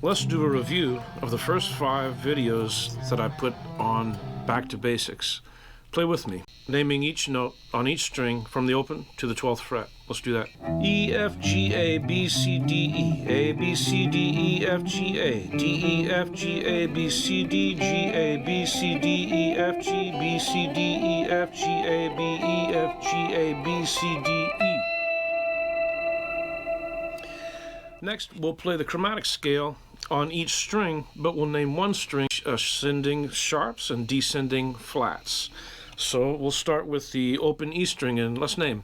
Let's do a review of the first 5 videos that I put on Back to Basics. Play with me, naming each note on each string from the open to the 12th fret. Let's do that. E, F, G, A, B, C, D, E. A, B, C, D, E, F, G, A. D, E, F, G, A, B, C, D, G, A, B, C, D, E, F, G, B, C, D, E, F, G, A, B, E, F, G, A, B, C, D, E. Next, we'll play the chromatic scale on each string, but we'll name one string ascending sharps and descending flats. So we'll start with the open E string, and let's name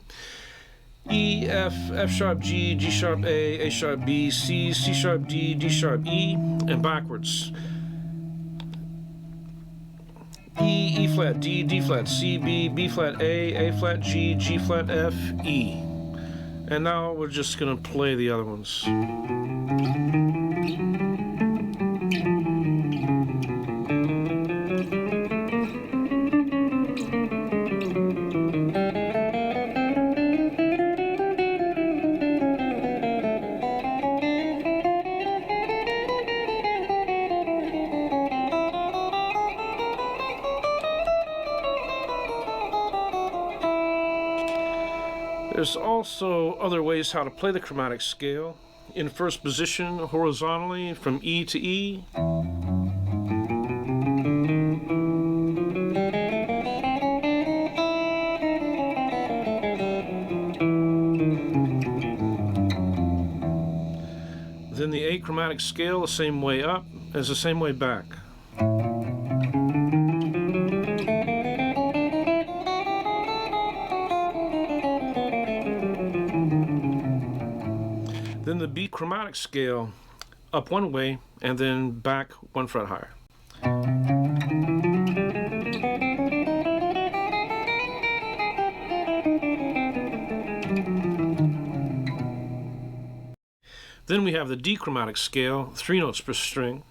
E, F, F sharp G, G sharp A sharp B, C, C sharp D, D sharp E, and backwards. E, E flat, D, D flat, C, B, B flat, A flat, G, G flat, F, E. And now we're just going to play the other ones. There's also other ways how to play the chromatic scale. In first position, horizontally from E to E. Then the A chromatic scale the same way up as the same way back. Then the B chromatic scale up one way and then back 1 fret higher. Then we have the D chromatic scale, 3 notes per string.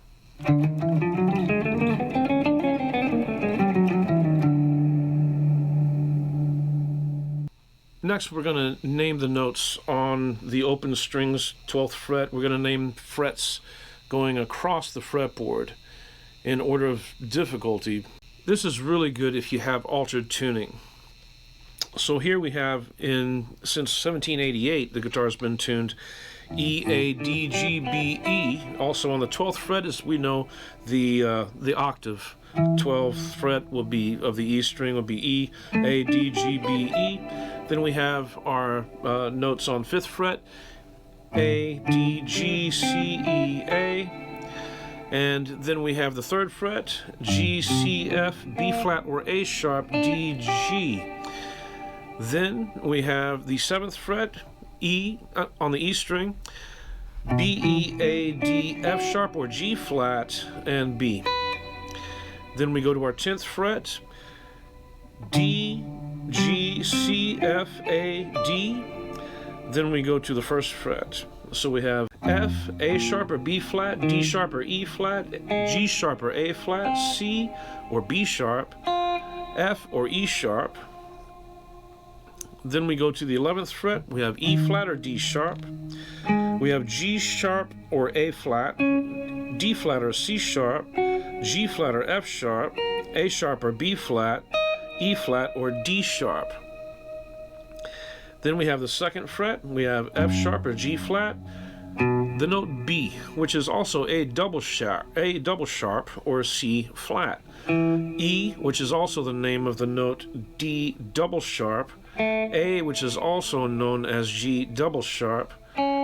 Next, we're going to name the notes on the open strings, 12th fret. We're going to name frets going across the fretboard in order of difficulty. This is really good if you have altered tuning. So here we have, since 1788, the guitar's been tuned E, A, D, G, B, E. Also on the 12th fret, as we know, the octave. 12th fret will be of the E string will be E, A, D, G, B, E. Then we have our notes on 5th fret, A, D, G, C, E, A. And then we have the 3rd fret, G, C, F, B flat or A sharp, D, G. Then we have the 7th fret, E on the E string, B, E, A, D, F sharp or G flat, and B. Then we go to our 10th fret, D, G, C, F, A, D. Then we go to the 1st fret. So we have F, A sharp or B flat, D sharp or E flat, G sharp or A flat, C or B sharp, F or E sharp. Then we go to the 11th fret. We have E flat or D sharp. We have G sharp or A flat, D flat or C sharp, G flat or F sharp, A sharp or B flat, E flat or D sharp. Then we have the 2nd fret. We have F sharp or G flat, the note B, which is also A double sharp or C flat. E, which is also the name of the note D double sharp. A, which is also known as G double sharp,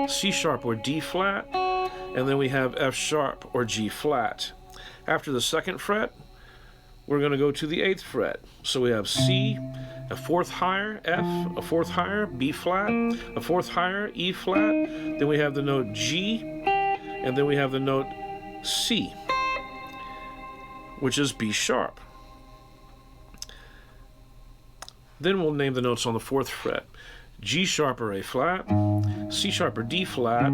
C sharp or D flat, and then we have F sharp or G flat. After the 2nd fret, we're going to go to the 8th fret. So we have C, a 4th higher, F, a 4th higher, B flat, a 4th higher, E flat. Then we have the note G, and then we have the note C, which is B sharp. Then we'll name the notes on the 4th fret. G sharp or A flat, C sharp or D flat.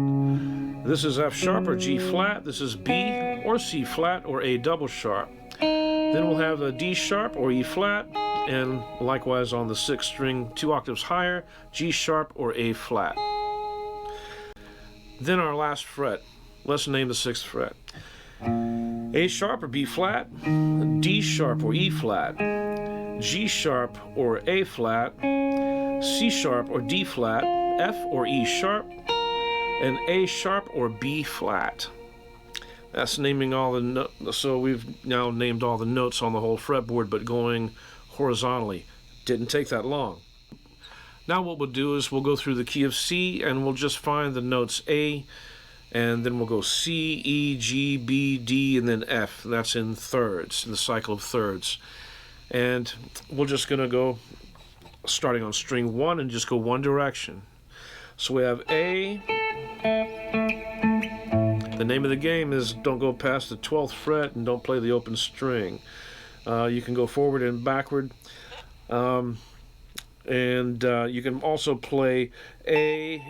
This is F sharp or G flat. This is B or C flat or A double sharp. Then we'll have a D sharp or E flat, and likewise on the 6th string, 2 octaves higher, G sharp or A flat. Then our last fret, Let's name the 6th fret. A sharp or B flat, D sharp or E flat, G sharp or A flat, C sharp or D flat, F or E sharp, and A sharp or B flat. That's naming all the notes. So we've now named all the notes on the whole fretboard, but going horizontally. Didn't take that long. Now what we'll do is we'll go through the key of C and we'll just find the notes A, and then we'll go C, E, G, B, D, and then F. That's in thirds, in the cycle of thirds. And we're just going to go starting on string 1 and just go one direction. So we have A. The name of the game is don't go past the 12th fret and don't play the open string. You can go forward and backward. You can also play A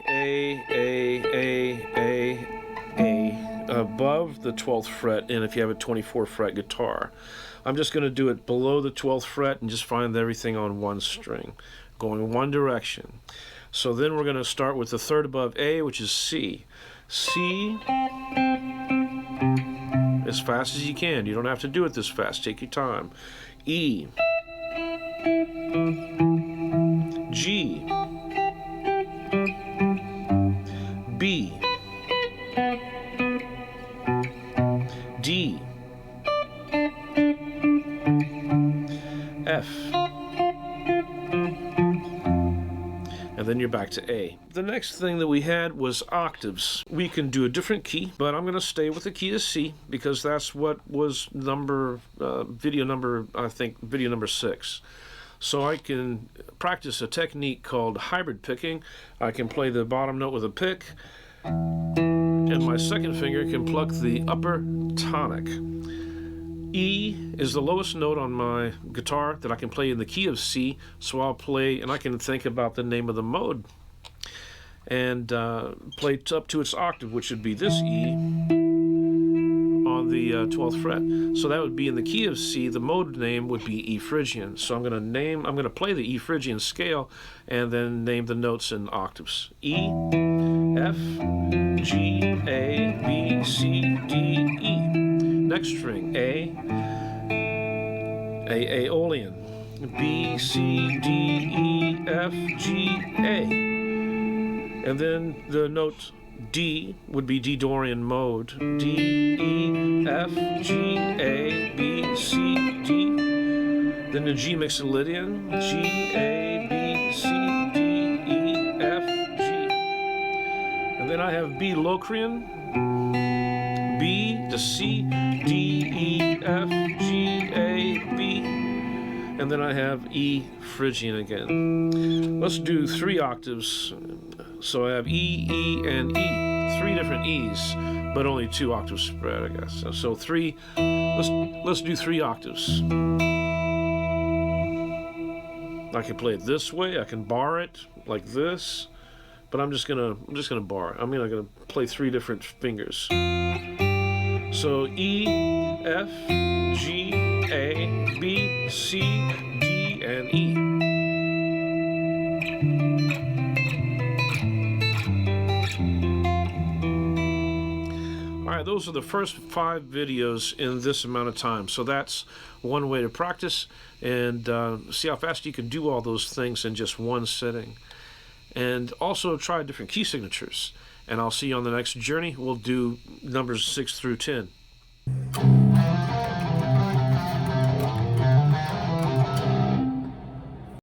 above the 12th fret, and if you have a 24 fret guitar. I'm just going to do it below the 12th fret and just find everything on one string, going one direction. So then we're going to start with the third above A, which is C. C, as fast as you can. You don't have to do it this fast. Take your time. E, G, B, D, F, and then you're back to A. The next thing that we had was octaves. We can do a different key, but I'm going to stay with the key of C because that's what was video number 6. So I can practice a technique called hybrid picking. I can play the bottom note with a pick, and my second finger can pluck the upper tonic. E is the lowest note on my guitar that I can play in the key of C, so I'll play, and I can think about the name of the mode, and play up to its octave, which would be this E on the 12th fret. So that would be in the key of C. The mode name would be E Phrygian. So I'm going to play the E Phrygian scale, and then name the notes in octaves. E, F, G, A, B, C, D, E. Next string, A Aeolian, B, C, D, E, F, G, A. And then the note D would be D Dorian mode, D, E, F, G, A, B, C, D. Then the G Mixolydian, G, A, B, C, D, E, F, G. And then I have B Locrian, B to C, D, E, F, G, A, B, and then I have E Phrygian again. Let's do 3 octaves. So I have E, E, and E. 3 different E's, but only 2 octaves spread, I guess. So 3. Let's do 3 octaves. I can play it this way. I can bar it like this, but I'm just gonna bar it. I'm gonna play 3 different fingers. So E, F, G, A, B, C, D, and E. Alright, those are the first 5 videos in this amount of time. So that's one way to practice and see how fast you can do all those things in just one sitting. And also try different key signatures. And I'll see you on the next journey. We'll do numbers 6 through 10.